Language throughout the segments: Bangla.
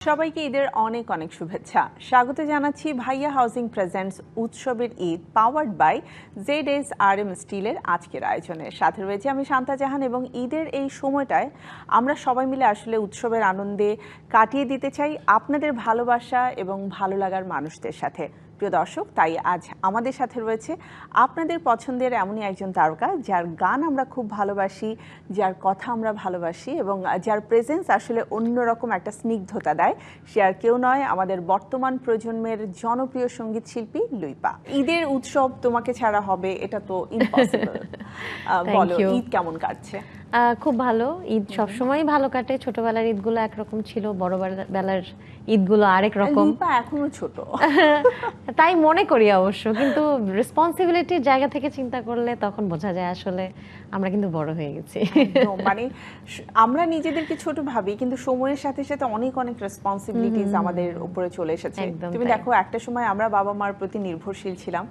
সবাইকে ঈদের অনেক অনেক শুভেচ্ছা। স্বাগত জানাচ্ছি ভাইয়া হাউজিং প্রেজেন্টস উৎসবের ঈদ পাওয়ার্ড বাই ZSRM স্টিলের আজকের আয়োজনে। সাথে রয়েছে আমি শান্তা জাহান এবং ঈদের এই সময়টায় আমরা সবাই মিলে আসলে উৎসবের আনন্দে কাটিয়ে দিতে চাই আপনাদের ভালোবাসা এবং ভালো লাগার মানুষদের সাথে। প্রিয় দর্শক, তাই আজ আমাদের সাথে রয়েছে আপনাদের পছন্দের এমনই একজন তারকা যার গান আমরা খুব ভালোবাসি, যার কথা আমরা ভালোবাসি এবং যার প্রেজেন্স আসলে অন্যরকম একটা স্নিগ্ধতা দেয়। সে আর কেউ নয়, আমাদের বর্তমান প্রজন্মের জনপ্রিয় সঙ্গীত শিল্পী লুইপা। ঈদের উৎসব তোমাকে ছাড়া হবে এটা তো ইম্পসিবল। বলো, ঈদ কেমন কাটছে? খুব ভালো। ঈদ সবসময় ভালো কাটে। ছোটবেলার ঈদগুলো একরকম ছিল, বড় বেলার ঈদগুলো আরেক রকম। এখনো ছোট তাই মনে করি অবশ্য, কিন্তু রেসপন্সিবিলিটির জায়গা থেকে চিন্তা করলে তখন বোঝা যায় আসলে আমরা কিন্তু বড় হয়ে গেছি। মানে আমরা নিজেদেরকে ছোট ভাবি, কিন্তু সময়ের সাথে সাথে অনেক অনেক রেসপন্সিবিলিটিস আমাদের উপরে চলে এসেছে। তুমি দেখো, একটা সময় আমরা বাবা মার প্রতি নির্ভরশীল ছিলাম,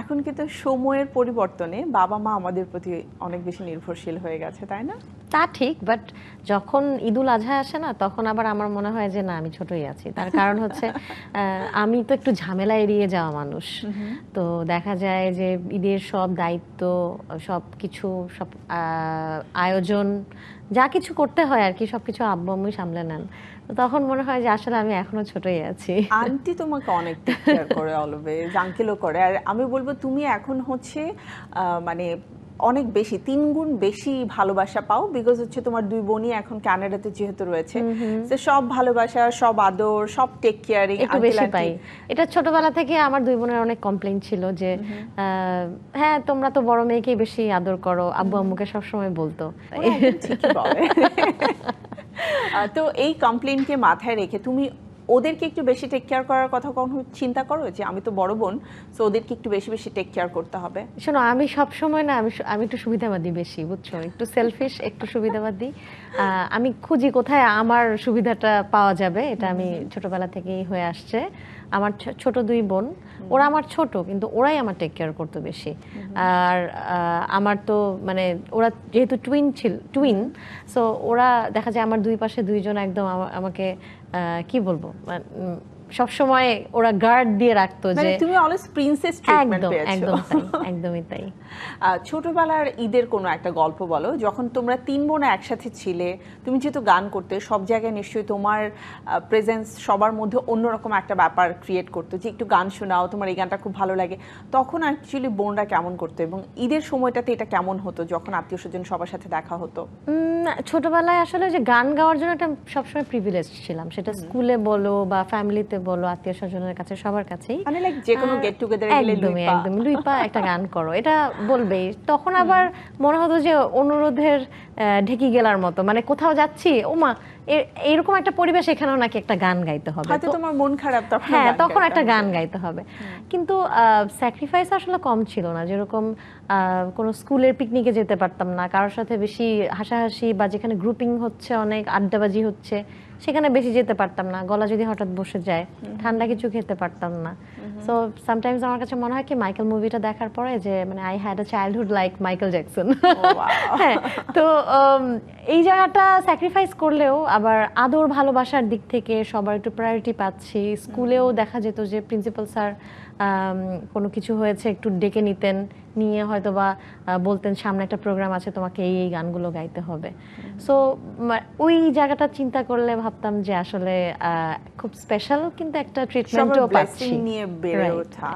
এখন কিন্তু সময়ের পরিবর্তনে বাবা মা আমাদের প্রতি অনেক বেশি নির্ভরশীল হয়ে গেছে, তাই না? তা ঠিক, বাট যখন ঈদুল আজহা আসে না, তখন আবার আমার মনে হয় যে না, আমি ছোটই আছি। তার কারণ হচ্ছে আমি তো একটু ঝামেলা এড়িয়ে যাওয়া মানুষ। তো দেখা যায় যে ঈদের সব দায়িত্ব, সব কিছু, সব আয়োজন যা কিছু করতে হয় আর কি, সবকিছু আব্বু আম্মুই সামলে নেন। তখন মনে হয় যে আসলে আমি এখনো ছোটই আছি। আন্টি তোমাকে অনেক টেক কেয়ার করে, অলওয়েজ আঙ্কেলও করে। আর আমি বলবো তুমি এখন হচ্ছে মানে অনেক বেশি, 3 গুণ বেশি ভালোবাসা পাও, বিকজ হচ্ছে তোমার 2 বোনই এখন কানাডাতে যেহেতু রয়েছে, তো সব ভালোবাসা, সব আদর, সব টেক কেয়ারিং একটু বেশি পাই। এটা ছোটবেলা থেকে আমার 2 বোনের অনেক কমপ্লেইন ছিল যে হ্যাঁ, তোমরা তো বড় মেয়েকেই বেশি আদর করো, আব্বু আম্মুকে সবসময় বলতো। ঠিকই বলে। তো এই কমপ্লেইনকে মাথায় রেখে তুমি ওদেরকে একটু বেশি টেক কেয়ার করার কথা কখনো চিন্তা করো যে আমি তো বড় বোন, সো ওদেরকে একটু বেশি বেশি টেক কেয়ার করতে হবে? শোনো, আমি সব সময় না, আমি একটু সুবিধাবাদী বেশি, বুঝছো, একটু সেলফিশ, একটু সুবিধাবাদী। আমি খুঁজি কোথায় আমার সুবিধাটা পাওয়া যাবে, এটা আমি ছোটবেলা থেকেই হয়ে আসছে। আমার ছোট 2 বোন, ওরা আমার ছোট, কিন্তু ওরাই আমার টেক কেয়ার করতো বেশি। আর আমার তো মানে ওরা যেহেতু টুইন, সো ওরা দেখা যায় আমার 2 পাশে 2 জন একদম আমাকে কি বলবো, সব সময় ওরা গার্ড দিয়ে রাখতো, যে তুমি অলওয়েজ প্রিন্সেস ট্রিটমেন্ট পেয়েছো। একদম তাই, একদমই তাই। ছোটবেলার ঈদের কোনো একটা গল্প বলো, যখন তোমরা 3 বোন একসাথে ছিলে। তুমি যেহেতু গান করতে, সব জায়গায় নিশ্চয়ই তোমার প্রেজেন্স সবার মধ্যে অন্যরকম একটা ব্যাপার ক্রিয়েট করতো, যে একটু গান শোনাও, তোমার এই গানটা খুব ভালো লাগে। তখন অ্যাকচুয়ালি বোনরা কেমন করতো এবং ঈদের সময়টাতে এটা কেমন হতো যখন আত্মীয় স্বজন সবার সাথে দেখা হতো? ছোটবেলায় আসলে যে গান গাওয়ার জন্য একটা সবসময় প্রিভিলেজ ছিলাম, সেটা স্কুলে বলো বা ফ্যামিলিতে বলো, আত্মীয় স্বজনের কাছে, সবার কাছেই। মানে লাইক যে কোনো গেট টুগেদারে গেলে একদম লুইপা একটা গান করো, এটা বলবেই। তখন আবার মনে হতো যে অনুরোধের ঢেকি গেলার মতো, মানে কোথাও যাচ্ছি, ওমা এরকম একটা পরিবেশ, এখানেও নাকি একটা গান গাইতে হবে, হয়তো তোমার মন খারাপ, তখন হ্যাঁ, তখন একটা গান গাইতে হবে। কিন্তু স্যাক্রিফাইস আসলে কম ছিল না। যেরকম কোনো স্কুলের পিকনিকে যেতে পারতাম না, কারোর সাথে বেশি হাসাহাসি বা যেখানে গ্রুপিং হচ্ছে, অনেক আড্ডাবাজি হচ্ছে, সেখানে বেশি যেতে পারতাম না। গলা যদি হঠাৎ বসে যায়, ঠান্ডা কিছু খেতে পারতাম না। সো সামটাইমস আমার কাছে মনে হয় কি, মাইকেল মুভিটা দেখার পরে যে মানে I had a childhood like Michael Jackson. হ্যাঁ, তো এই জায়গাটা স্যাক্রিফাইস করলেও আবার আদর ভালোবাসার দিক থেকে সবার একটু প্রায়োরিটি পাচ্ছি। স্কুলেও দেখা যেত যে প্রিন্সিপাল স্যার কোনো কিছু হয়েছে একটু ডেকে নিতেন, নিয়ে হয়তো বা বলতেন সামনে একটা প্রোগ্রাম আছে, তোমাকে এই গানগুলো গাইতে হবে। সো ওই জায়গাটা চিন্তা করলে ভাবতাম যে আসলে খুব স্পেশাল, কিন্তু একটা ট্রিটমেন্টও পাচ্ছি নিয়ে বেড়ে ওঠা।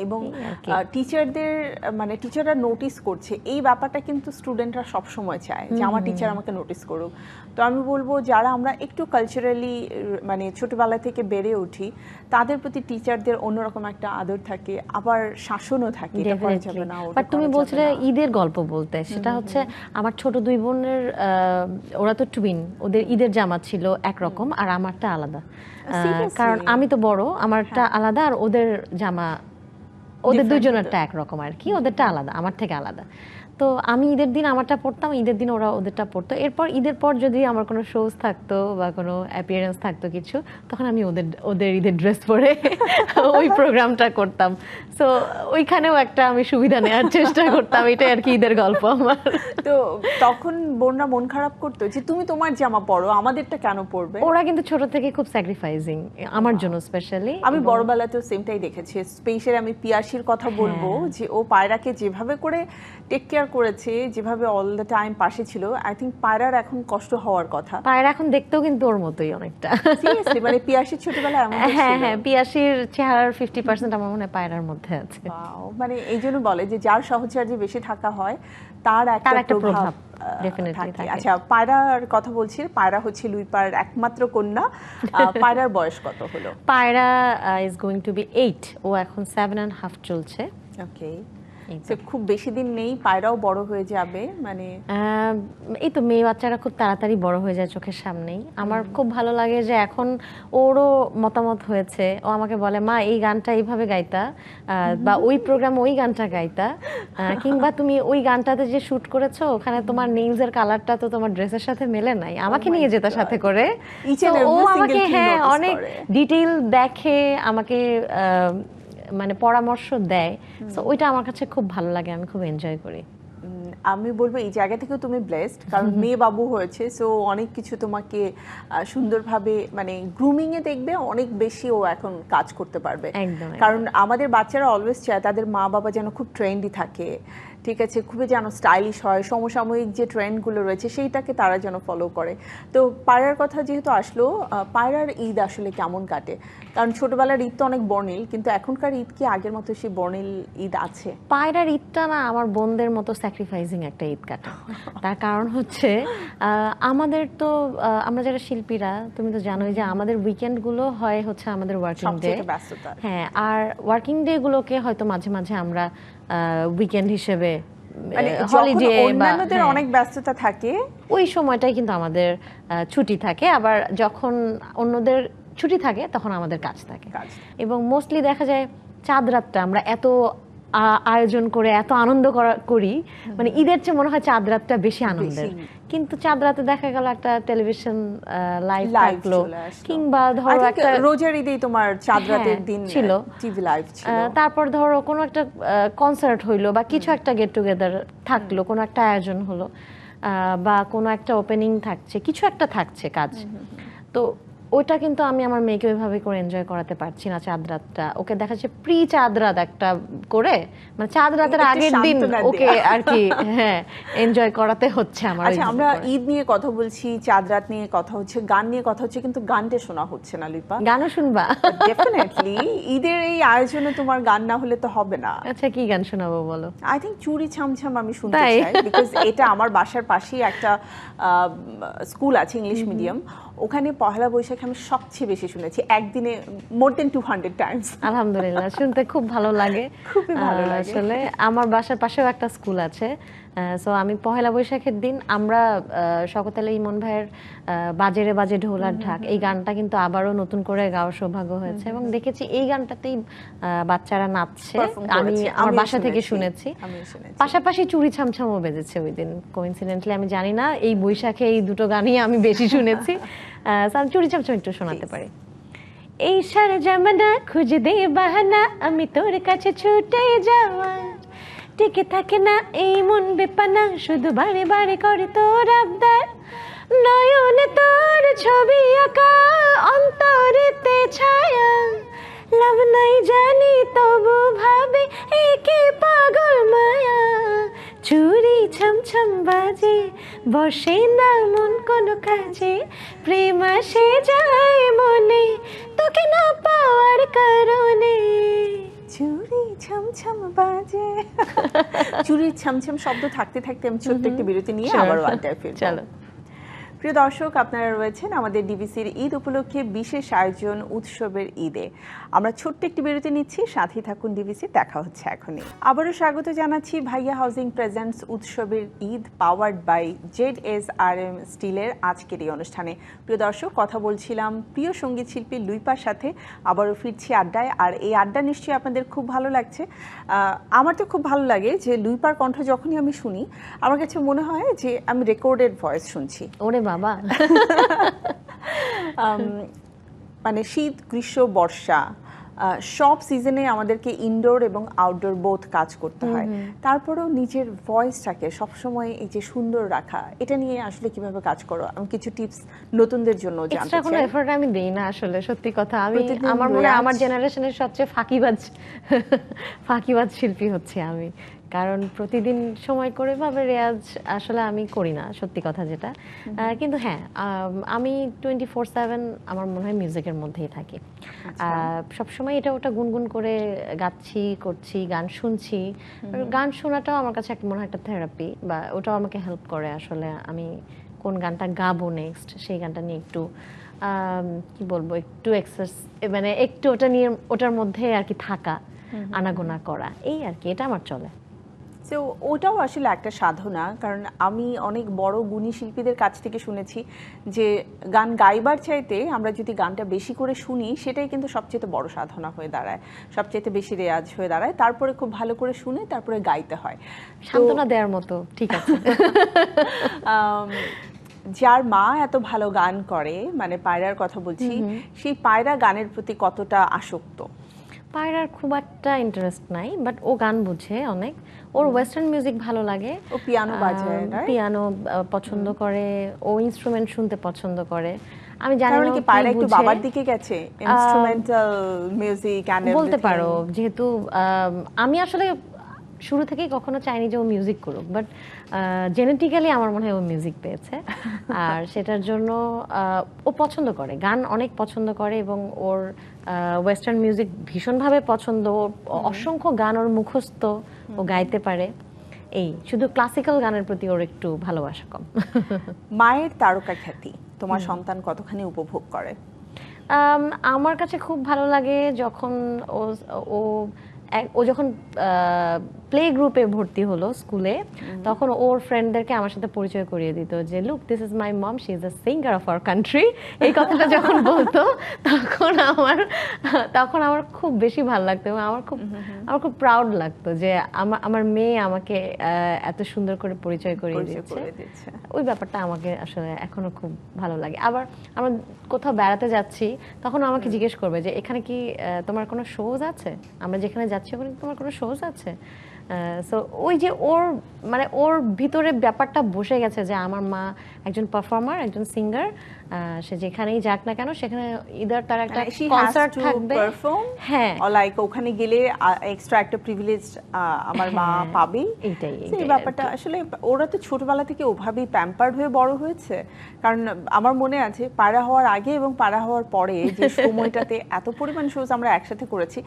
এবং টিচারদের মানে টিচাররা নোটিস করছে এই ব্যাপারটা, কিন্তু স্টুডেন্টরা সব সময় চায় যে আমার টিচার আমাকে নোটিস করুক। তো আমি বলবো যারা আমরা একটু কালচারালি মানে ছোটবেলা থেকে বেড়ে উঠি, তাদের প্রতি টিচারদের অন্যরকম একটা আদর থাকে, আবার শাসনও থাকে। বাট তুমি বলছিলে ঈদের গল্প বলতে, সেটা হচ্ছে আমার ছোট 2 বোনের, ওরা তো টুইন, ওদের ঈদের জামা ছিল একরকম আর আমারটা আলাদা। কারণ আমি তো বড়, আমারটা আলাদা, আর ওদের জামা, ওদের 2 জনেরটা একরকম আর কি, ওদেরটা আলাদা, আমার থেকে আলাদা। তো আমি ঈদের দিন আমারটা পড়তাম, ঈদের দিন ওরা ওদেরটা পড়তো। এরপর ঈদের পর যদি আমার কোনো শোজ থাকতো বা কোনো অ্যাপিয়ারেন্স থাকতো কিছু, তখন আমি ওদের ঈদের ড্রেস পরে ওই প্রোগ্রামটা করতাম। সো ওইখানেও একটা আমি সুবিধা নেওয়ার চেষ্টা করতাম, এটাই আর কি ঈদের গল্প আমার। তো তখন বোনরা মন খারাপ করতো যে তুমি তোমার জামা পরো, আমাদেরটা কেন পরবে? ওরা কিন্তু ছোট থেকে খুব স্যাক্রিফাইজিং আমার জন্য স্পেশালি। আমি বড়বেলাতেও সেমটাই দেখেছি। স্পেশালি আমি পিয়াসির কথা বলবো, যে ও পায়রাকে যেভাবে করে টেক কেয়ার করেছে, যেভাবে অল দ্য টাইম পাশে ছিল, আই থিঙ্ক পায়রার এখন কষ্ট হওয়ার কথা। পায়রা এখন দেখতেও কিন্তু ওর মতোই অনেকটা। সিরিয়াসলি, মানে পিয়াসির ছোটবেলায় এমন হ্যাঁ হ্যাঁ, পিয়াসির চেহারার 50% আমার মনে হয় পায়রার মধ্যে আছে। মানে এই জন্য বলে যে যার সহচর্যে বেশি থাকা হয় তার একটা প্রভাব ডেফিনেটলি থাকে। থাকে। আচ্ছা, পায়রার কথা বলছি। পায়রা হচ্ছে লুইপার একমাত্র কন্যা। পায়রার বয়স কত হলো? পায়রা ইজ গোয়িং টু বি 8, ও এখন 7.5 চলছে। ওকে, খুব বেশি দিন নেই, পায়রাও বড় হয়ে যাবে। মানে এই তো মেয়ে বাচ্চারা খুব তাড়াতাড়ি বড় হয়ে যায় চোখের সামনেই। আমার খুব ভালো লাগে যে এখন ওরও মতামত হয়েছে। ও আমাকে বলে, মা এই গানটা এইভাবে গাইতা, বা ওই প্রোগ্রাম ওই গানটা গাইতা, কিংবা তুমি ওই গানটাতে যে শুট করেছো ওখানে তোমার নেইলস এর কালারটা তো তোমার ড্রেসের সাথে মেলে নাই, আমাকে নিয়ে যেতে সাথে করে। ও আমাকে হ্যাঁ অনেক ডিটেইল দেখে, আমাকে মানে পরামর্শ দেয়। সো ওইটা আমার কাছে খুব ভালো লাগে, আমি খুব এনজয় করি। আমি বলবো এই জায়গা থেকেও তুমি ব্লেসড, কারণ মেয়ে বাবু হয়েছে। সো অনেক কিছু তোমাকে সুন্দরভাবে মানে গ্রুমিং এ দেখবে, অনেক বেশি ও এখন কাজ করতে পারবে। কারণ আমাদের বাচ্চারা অলওয়েজ চায় তাদের মা বাবা যেন খুব ট্রেন্ডি থাকে, ঠিক আছে, খুবই যেন স্টাইলিশ হয়, সমসাময়িক যে ট্রেন্ডগুলো রয়েছে সেইটাকে তারা যেন ফলো করে। তো পায়রার কথা যেহেতু আসলো, পায়রার ঈদ আসলে কেমন কাটে? কারণ ছোটবেলার ঈদ তো অনেক বর্ণিল, কিন্তু এখনকার ঈদ কি আগের মতো সেই বর্ণিল ঈদ আছে? পায়রার ঈদটা না আমার বোনদের মতো স্যাক্রিফাইজিং একটা ঈদ কাটে। তার কারণ হচ্ছে আমাদের তো আমরা যারা শিল্পীরা, তুমি তো জানোই যে আমাদের উইকেন্ডগুলো হয় হচ্ছে আমাদের ওয়ার্কিং ডে। হ্যাঁ, আর ওয়ার্কিং ডে গুলোকে হয়তো মাঝে মাঝে আমরা উইকেন্ড হিসেবে হলিডে বা অন্যান্যদের অনেক ব্যস্ততা থাকে, ওই সময়টাই কিন্তু আমাদের ছুটি থাকে। আবার যখন অন্যদের ছুটি থাকে তখন আমাদের কাজ থাকে। এবং মোস্টলি দেখা যায় চাঁদ রাতটা আমরা এত আয়োজন করে এত আনন্দ করি, মানে ঈদের চেয়ে মনে হয় চাঁদ রাতটা বেশি আনন্দের। কিন্তু চাঁদ রাতে দেখা গেল একটা টেলিভিশন লাইভ থাকলো, কিংবা ধরো একটা রোজার ঈদেই তোমার চাঁদ রাতের দিন ছিল, টিভি লাইভ ছিল। তারপর ধরো কোনো একটা কনসার্ট হইলো বা কিছু একটা গেট টুগেদার থাকলো, কোনো একটা আয়োজন হলো, বা কোনো একটা ওপেনিং থাকছে, কিছু একটা থাকছে কাজ। তো ওইটা কিন্তু আমি আমার মেয়েকে ওইভাবে করে এনজয় করাতে পারছি না চাঁদ রাতটা। ওকে দেখা যাচ্ছে প্রি চাঁদ রাত একটা করে, মানে চাঁদ রাতের আগের দিন ওকে আর কি হ্যাঁ এনজয় করাতে হচ্ছে আমার। আচ্ছা, আমরা ঈদ নিয়ে কথা বলছি, চাঁদ রাত নিয়ে কথা হচ্ছে, গান নিয়ে কথা হচ্ছে, কিন্তু গানটা শোনা হচ্ছে না। লিপা, গানও শুনবা? ডেফিনেটলি, ঈদের এই আয়োজনে তোমার গান না হলে তো হবে না। আচ্ছা, কি গান শোনাবো বলো? আই থিংক চুরি ছামছাম আমি শুনতে চাই, বিকজ এটা আমার বাসার পাশেই একটা স্কুল আছে ইংলিশ মিডিয়াম, ওখানে পহেলা বৈশাখে আমি সবচেয়ে বেশি শুনেছি, একদিনে মোর দেন 200 টাইমস। আলহামদুলিল্লাহ, শুনতে খুব ভালো লাগে। খুবই ভালো লাগে। আসলে আমার বাসার পাশেও একটা স্কুল আছে, সো আমি পহেলা বৈশাখের দিন আমরা শওকত আলী ইমন ভাইয়ের বাজেরে বাজে ঢোলার ঢাক, এই গানটা কিন্তু আবারও নতুন করে গাওয়ার সৌভাগ্য হয়েছে, এবং দেখেছি এই গানটাতেই বাচ্চারা নাচছে। আমি আমার বাসা থেকে শুনেছি, পাশাপাশি চুরি ছামছামও বেজেছে ওই দিন। কোইন্সিডেন্টলি আমি জানি না, এই বৈশাখে এই দুটো গানই আমি বেশি শুনেছি। চুরি ছামছাম একটু শোনাতে পারি। এই সারা জামানা খুঁজে দে বাহানা, আমি তোর কাছে ছুটে যাওয়া, টিকে থাকে না এই মন বেপানা, শুধু বারে বারে করে তোর আবদার, নয়নে তোর ছবি আঁকা, অন্তরেতে ছায়া, লাভ নাই জানি তবু ভাবে একে পাগল মায়া, চুরি ছমছম বাজে বসে না মন কোনো কাজে, প্রেম আসে যায় মনে তোকে না পাওয়ার কারণে, চুরি ছামছাম বাজে। চুরি ছামছাম শব্দ থাকতে থাকতে আমি ছোট্ট একটি বিরতি নিয়ে আবার ওয়ানটায় ফিরব। চলো। প্রিয় দর্শক, আপনারা রয়েছেন আমাদের ডিবিসির ঈদ উপলক্ষে বিশেষ আয়োজন উৎসবের ঈদে। আমরা ছোট্ট একটি বিরতি নিচ্ছি, সাথেই থাকুন ডিবিসি, দেখা হচ্ছে এখনই। আবারও স্বাগত জানাচ্ছি ভাইয়া হাউজিং প্রেজেন্টস উৎসবের ঈদ পাওয়ার্ড বাই ZSRM স্টিলের আজকের এই অনুষ্ঠানে। প্রিয় দর্শক, কথা বলছিলাম প্রিয় সঙ্গীত শিল্পী লুইপার সাথে। আবারও ফিরছি আড্ডায়, আর এই আড্ডা নিশ্চয়ই আপনাদের খুব ভালো লাগছে। আমার তো খুব ভালো লাগে যে লুইপার কণ্ঠ যখনই আমি শুনি আমার কাছে মনে হয় যে আমি রেকর্ডেড ভয়েস শুনছি। ওরে বাবা। মানে শীত, গ্রীষ্ম, বর্ষা সব সিজনে আমাদেরকে ইনডোর এবং আউটডোর বোথ কাজ করতে হয়। তারপরেও নিজের ভয়েসটাকে সবসময় এই যে সুন্দর রাখা, এটা নিয়ে আসলে কিভাবে কাজ করো? আমি কিছু টিপস নতুনদের জন্য জানতে এক্সট্রা কোনো চাই। এফোর্ট আমি দেই না আসলে, সত্যি কথা। আমি প্রতিদিন আমার মনে হয় আমার রেয়াজ? জেনারেশনের সবচেয়ে ফাঁকিবাজ শিল্পী হচ্ছে আমি, কারণ প্রতিদিন সময় করে ভাবে রেয়াজ আসলে আমি করি না, সত্যি কথা যেটা। কিন্তু হ্যাঁ, আমি 24/7 আমার মনে হয় মিউজিকের মধ্যেই থাকি। সবসময় এটা ওটা গুনগুন করে গাচ্ছি, করছি, গান শুনছি। গান শোনাটাও আমার কাছে মনে হয় একটা থেরাপি, বা ওটাও আমাকে হেল্প করে আসলে আমি কোন গানটা গাবো নেক্সট, সেই গানটা নিয়ে একটু কি বলবো, একটু মানে একটু ওটা নিয়ে ওটার মধ্যে আর কি থাকা, আনাগোনা করা, এই আর কি, এটা আমার চলে। তো ওটাও আসলে একটা সাধনা, কারণ আমি অনেক বড় গুণী শিল্পীদের কাছ থেকে শুনেছি যে গান গাইবার চাইতে আমরা যদি গানটা বেশি করে শুনি, সেটাই কিন্তু সবচেয়ে বড় সাধনা হয়ে দাঁড়ায়, সবচেয়ে বেশি রেয়াজ হয়ে দাঁড়ায়। তারপরে খুব ভালো করে শুনে তারপরে গাইতে হয়। সান্ত্বনা দেওয়ার মতো, ঠিক আছে। যার মা এত ভালো গান করে, মানে পায়রার কথা বলছি, সেই পায়রা গানের প্রতি কতটা আসক্ত? পায়রার খুব একটা ইন্টারেস্ট নাই, বাট ও গান বুঝে অনেক। ওর ওয়েস্টার্ন মিউজিক ভালো লাগে, ও পিয়ানো বাজায়, right? পিয়ানো পছন্দ করে, ও ইনস্ট্রুমেন্ট শুনতে পছন্দ করে। আমি জানি তার মানে না কি ও কি পায়রা একটু বুঝে। বাবার দিকে গেছে, ইনস্ট্রুমেন্টাল মিউজিক এন্ড বলতে পারো, যেহেতু আমি আসলে শুরু থেকেই কখনো চাইনি যে ও মিউজিক করুক, বাট জেনেটিক্যালি আমার মনে হয় ও মিউজিক পেয়েছে। আর সেটার জন্য ও পছন্দ করে, গান অনেক পছন্দ করে, এবং ওর ওয়েস্টার্ন মিউজিক ভীষণভাবে পছন্দ। অসংখ্য গান ওর মুখস্থ, ও গাইতে পারে। এই শুধু ক্লাসিক্যাল গানের প্রতি ওর একটু ভালোবাসা কম। মায়ের তারকা খ্যাতি তোমার সন্তান কতখানি উপভোগ করে? আমার কাছে খুব ভালো লাগে যখন ও ও যখন প্লে গ্রুপে ভর্তি হলো স্কুলে, তখন ওর ফ্রেন্ডদেরকে আমার সাথে পরিচয় করিয়ে দিত যে look, this is my mom, she is the singer of our country. এই কথাটা যখন বলতো তখন আমার খুব বেশি ভালো লাগতো, এবং আমার খুব প্রাউড লাগতো যে আমার মেয়ে আমাকে এত সুন্দর করে পরিচয় করিয়ে দিচ্ছে। ওই ব্যাপারটা আমাকে আসলে এখনো খুব ভালো লাগে। আবার আমরা কোথাও বেড়াতে যাচ্ছি, তখন আমাকে জিজ্ঞেস করবে যে এখানে কি তোমার কোনো শোজ আছে, আমরা যেখানে যাচ্ছি ওখানে তোমার কোনো শোজ আছে। সো ওই যে ওর ভিতরে ব্যাপারটা বসে গেছে যে আমার মা একজন পারফর্মার, একজন সিঙ্গার, সে যেখানেই যাক না কেন সেখানে ইদার তার একটা কনসার্ট থাকবে। হ্যাঁ, লাইক ওখানে গেলে এক্সট্রা একটা প্রিভিলেজ আমার মা পাবে। এই ব্যাপারটা আসলে ওরা তো ছোটবেলা থেকে ওভাবেই প্যাম্পার্ড হয়ে বড় হয়েছে। কারণ আমার মনে আছে পায়রা হওয়ার আগে এবং পায়রা হওয়ার পরে যে সময়টাতে এত পরিমাণ শোজ আমরা একসাথে করেছি,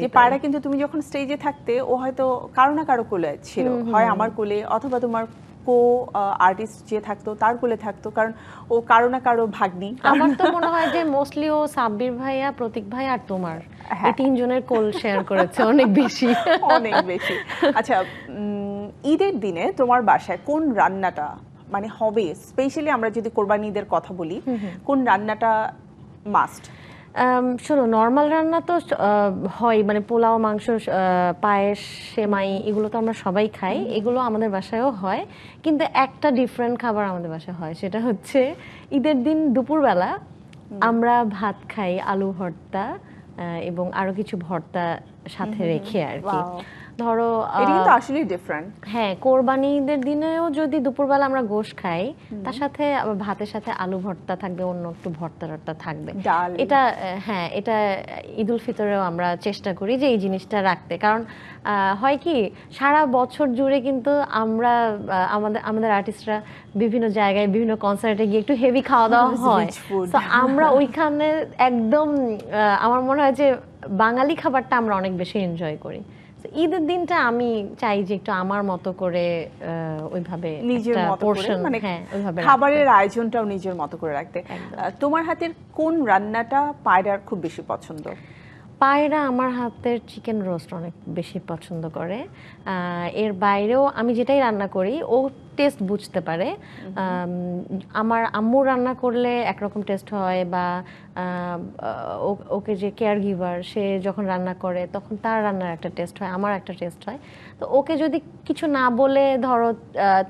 যে পায়রা কিন্তু তুমি যখন স্টেজে থাকতে ও হয়তো কারো না কারো কোলে ছিল, হয় আমার কোলে অথবা তোমার কো আর্টিস্ট যে থাকতো তার কোলে থাকতো, কারণ ও কারো না কারো ভাগ্নি। আমার তো মনে হয় যে মোস্টলি ও সাব্বির ভাইয়া, প্রতীক ভাই আর তোমার এই তিনজনের কোল শেয়ার করেছে অনেক বেশি। অনেক বেশি। আচ্ছা, ঈদের দিনে তোমার বাসায় কোন রান্নাটা মানে হবে, স্পেশালি আমরা যদি কোরবানি ঈদের কথা বলি, কোন রান্নাটা মাস্ট? শোনো, নর্মাল রান্না তো হয়, মানে পোলাও, মাংস, পায়েস, সেমাই, এগুলো তো আমরা সবাই খাই, এগুলো আমাদের বাসায়ও হয়। কিন্তু একটা ডিফারেন্ট খাবার আমাদের বাসায় হয়, সেটা হচ্ছে ঈদের দিন দুপুরবেলা আমরা ভাত খাই আলু ভর্তা এবং আরো কিছু ভর্তা সাথে রেখে আর কি। ধরো এটা কিন্তু আসলে ডিফারেন্ট। হ্যাঁ, কোরবানি ঈদের দিনেও যদি দুপুরবেলা আমরা গোশ খাই, তার সাথে আবার ভাতের সাথে আলু ভর্তা থাকবে, অন্য একটু ভর্তা থাকবে। এটা হ্যাঁ, এটা ঈদ উল ফিতরেও আমরা চেষ্টা করি যে এই জিনিসটা রাখতে, কারণ হয় কি সারা বছর জুড়ে কিন্তু আমরা আমাদের আর্টিস্টরা বিভিন্ন জায়গায় বিভিন্ন কনসার্টে গিয়ে একটু হেভি খাওয়া দাওয়া হয়, তো আমরা ওইখানে একদম আমার মনে হয় যে বাঙালি খাবারটা আমরা অনেক বেশি এনজয় করি। তো ঈদের দিনটা আমি চাই যে একটু আমার মতো করে ওইভাবে নিজের একটা মতো করে portion, মানে হ্যাঁ ওইভাবে খাবারের আয়োজনটাও নিজের মতো করে রাখতে। একদম। তোমার হাতের কোন রান্নাটা পায়রার খুব বেশি পছন্দ? পায়রা আমার হাতের চিকেন রোস্ট অনেক বেশি পছন্দ করে। এর বাইরেও আমি যেটাই রান্না করি ও টেস্ট বুঝতে পারে। আমার আম্মু রান্না করলে একরকম টেস্ট হয়, বা ওকে যে কেয়ার গিভার সে যখন রান্না করে তখন তার রান্নার একটা টেস্ট হয়, আমার একটা টেস্ট হয়। তো ওকে যদি কিছু না বলে ধরো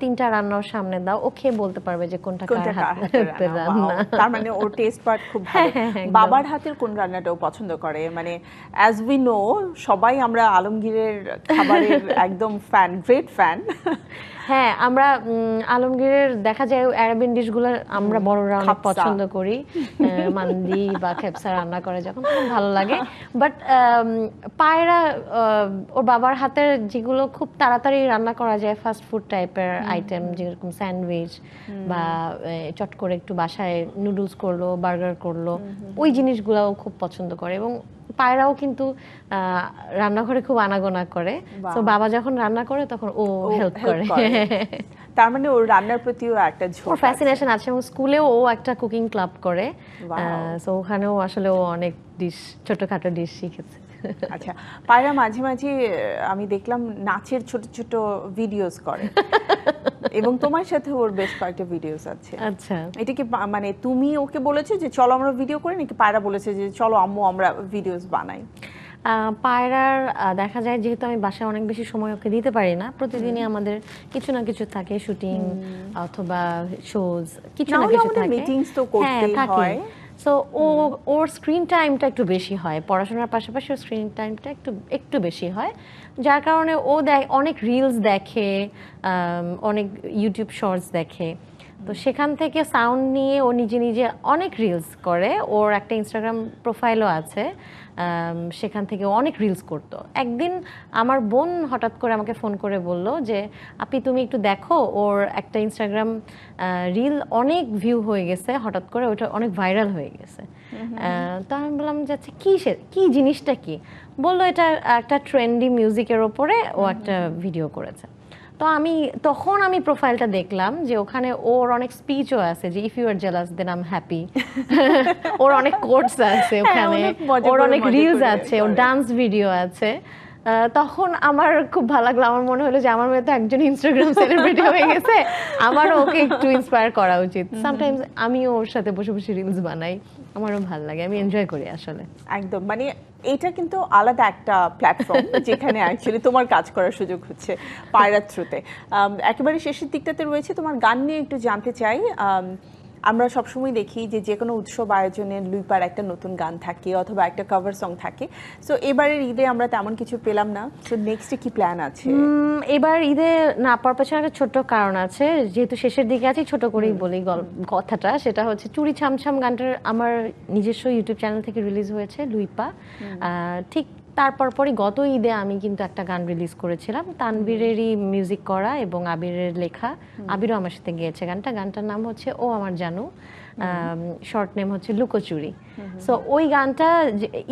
3টা রান্নার সামনে দাও, ও খেয়ে বলতে পারবে যে কোনটা কার হাতের রান্না। তার মানে ওর টেস্ট পার্ট খুব ভালো। বাবার হাতের কোন রান্নাটাও পছন্দ করে? মানে অ্যাজ উই নো, সবাই আমরা আলমগীরের খাবারের একদম ফ্যান, গ্রেট ফ্যান। হ্যাঁ, আমরা আলমগীরের দেখা যায় আরবিয়ান ডিশগুলো আমরা বড়রা অনেক খাপসা। পছন্দ করি। মান্দি বা খেপসা রান্না করে যখন তখন ভালো লাগে। বাট পায়রা ওর বাবার হাতের যেগুলো খুব তাড়াতাড়ি রান্না করা যায়, ফাস্ট ফুড টাইপের আইটেম, যেরকম স্যান্ডউইচ বা চট করে একটু বাসায় নুডলস করলো, বার্গার করলো, ওই জিনিসগুলোও খুব পছন্দ করে। এবং পায়রাও কিন্তু রান্নাঘরে খুব আনাগোনা করে। তো বাবা যখন রান্না করে তখন ও হেল্প করে। তার মানে ওর রান্নার প্রতিও একটা ঝোঁক ওর ফ্যাসিনেশন আছে, এবং স্কুলেও ও একটা কুকিং ক্লাব করে। Wow. সো ওখানেও আসলে ও অনেক ডিশ, ছোটখাটো ডিশ শিখেছে। আচ্ছা, পায়রা মাঝে মাঝে আমি দেখলাম নাচের ছোট ছোট ভিডিওস করে, এবং তোমার সাথে ওর বেশ কয়েকটা ভিডিওস আছে। আচ্ছা, এটা কি মানে তুমি ওকে বলেছো যে চলো আমরা ভিডিও করি, নাকি পায়রা বলেছে যে চলো আম্মু আমরা ভিডিওস বানাই? পায়রার দেখা যায় যেহেতু আমি বাসায় অনেক বেশি সময় ওকে দিতে পারি না, প্রতিদিনই আমাদের কিছু না কিছু থাকে, শুটিং অথবা শোজ, কিছু না কিছু থাকে, মিটিংস তো করতেই হয়। সো ওর স্ক্রিন টাইমটা একটু বেশি হয়, পড়াশোনার পাশাপাশি ওর স্ক্রিন টাইমটা একটু বেশি হয়, যার কারণে ও অনেক রিলস দেখে, অনেক ইউটিউব শর্টস দেখে। তো সেখান থেকে সাউন্ড নিয়ে ও নিজে নিজে অনেক রিলস করে। ওর একটা ইনস্টাগ্রাম প্রোফাইলও আছে, সেখান থেকে অনেক রিলস করতো। একদিন আমার বোন হঠাৎ করে আমাকে ফোন করে বলল যে আপনি তুমি একটু দেখো, ওর একটা ইনস্টাগ্রাম রিল অনেক ভিউ হয়ে গেছে, হঠাৎ করে ওটা অনেক ভাইরাল হয়ে গেছে। তো আমি বললাম যে আচ্ছা কি জিনিসটা কি? বললো এটা একটা ট্রেন্ডি মিউজিকের ওপরে ও একটা ভিডিও করেছে। তো তখন আমি প্রোফাইলটা দেখলাম যে ওখানে ওর অনেক স্পিচও আছে, যে if you are jealous then I am happy. ওর অনেক কোটস আছে ওখানে, ওর অনেক রিলস আছে, ওর ডান্স ভিডিও আছে। তখন আমার খুব ভালো লাগলো, আমার মনে হলো যে আমার মেয়ে তো একজন ইনস্টাগ্রাম সেলিব্রিটি হয়ে গেছে, আমারও ওকে একটু ইন্সপায়ার করা উচিত। সামটাইমস আমিও ওর সাথে বসে বসে রিলস বানাই, আমারও ভালো লাগে, আমি এনজয় করি আসলে। একদম, মানে এটা কিন্তু আলাদা একটা প্ল্যাটফর্ম যেখানে অ্যাকচুয়ালি তোমার কাজ করার সুযোগ হচ্ছে পায়রার থ্রুতে। একেবারে শেষের দিকটাতে রয়েছে তোমার গান নিয়ে একটু জানতে চাই। আমরা সবসময় দেখি যে কোনো উৎসব আয়োজনে লুইপার একটা নতুন গান থাকে অথবা একটা কভার সং থাকে। সো এবারের ঈদে আমরা তেমন কিছু পেলাম না, সো নেক্সটে কি প্ল্যান আছে? এবার ঈদে না পাওয়ার পেছনে একটা ছোট্ট কারণ আছে, যেহেতু শেষের দিকে আছি ছোট করেই বলি কথাটা। সেটা হচ্ছে চুড়ি ছামছাম গানটার আমার নিজস্ব ইউটিউব চ্যানেল থেকে রিলিজ হয়েছে লুইপা। ঠিক তারপর পরই গত ঈদে আমি কিন্তু একটা গান রিলিজ করেছিলাম, তানবীরেরই মিউজিক করা এবং আবিরের লেখা। আবিরও আমার সাথে গিয়েছে গানটার নাম হচ্ছে ও আমার জানু, শর্ট নেম হচ্ছে লুকোচুরি। সো ওই গানটা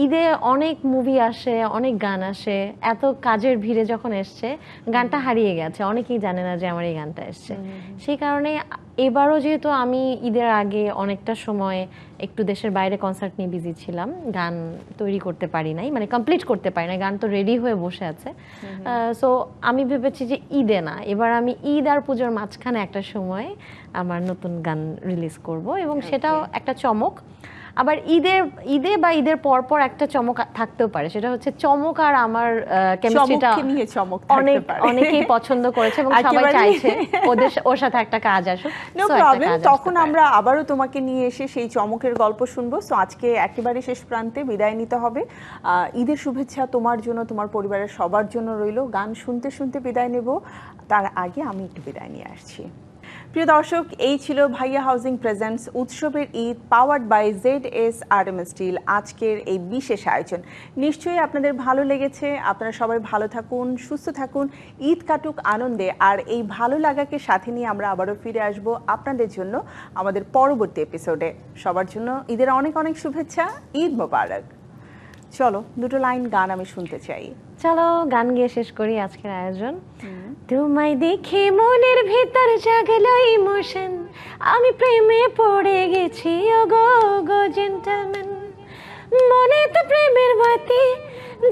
ঈদে অনেক মুভি আসে, অনেক গান আসে, এত কাজের ভিড়ে যখন এসছে গানটা হারিয়ে গেছে, অনেকেই জানে না যে আমার এই গানটা এসছে। সেই কারণে এবারও যেহেতু আমি ঈদের আগে অনেকটা সময় একটু দেশের বাইরে কনসার্ট নিয়ে বিজি ছিলাম, গান তৈরি করতে পারি নাই, মানে কমপ্লিট করতে পারি নাই, গান তো রেডি হয়ে বসে আছে। সো আমি ভেবেছি যে ঈদে না, এবার আমি ঈদ আর পুজোর মাঝখানে একটা সময় আমার নতুন গান রিলিজ করব, এবং সেটাও একটা চমক। আবার ঈদে বা ঈদের পর একটা চমক থাকতেও পারে, সেটা হচ্ছে চমক আর আমার কেমিস্ট্রিটা অনেকেই পছন্দ করেছে এবং সবাই চাইছে ওর সাথে একটা কাজ আসুক। নো প্রবলেম, তখন আমরা আবারও তোমাকে নিয়ে এসে সেই চমকের গল্প শুনবো। সো আজকে একেবারে শেষ প্রান্তে বিদায় নিতে হবে। ঈদের শুভেচ্ছা তোমার জন্য, তোমার পরিবারের সবার জন্য রইল। গান শুনতে শুনতে বিদায় নেব, তার আগে আমি একটু বিদায় নিয়ে আসছি। প্রিয় দর্শক, এই ছিল ভাইয়া হাউজিং প্রেজেন্টস উৎসবের Eid powered by ZSRM steel আজকের এই বিশেষ আয়োজন। নিশ্চয়ই আপনাদের ভালো লেগেছে। আপনারা সবাই ভালো থাকুন, সুস্থ থাকুন, ঈদ কাটুক আনন্দে। আর এই ভালো লাগাকে সাথে নিয়ে আমরা আবারও ফিরে আসব আপনাদের জন্য আমাদের পরবর্তী এপিসোডে। সবার জন্য ঈদের অনেক অনেক শুভেচ্ছা। ঈদ মোবারক। চলো দুটো লাইন গান আমি শুনতে চাই। চলো গান গিয়ে শেষ করি আজকের আয়োজন। তোমায় দেখে মনের ভেতর জাগলো ইমোশন, আমি প্রেমে পড়ে গেছি ওগো গো জেন্টলম্যান। মনে তো প্রেমের বাতি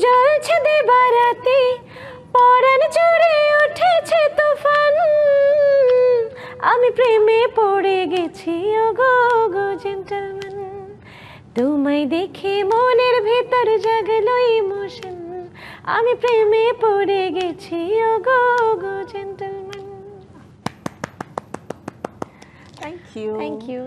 জ্বলছে দিবারাতি, পরাণ জুড়ে উঠেছে তুফান, আমি প্রেমে পড়ে গেছি ওগো গো জেন্টলম্যান। তোমায় দেখে মনের ভেতর জাগলো ইমোশন, আমি প্রেমে পড়ে গেছি ওগো গো gentleman. Thank you. Thank you.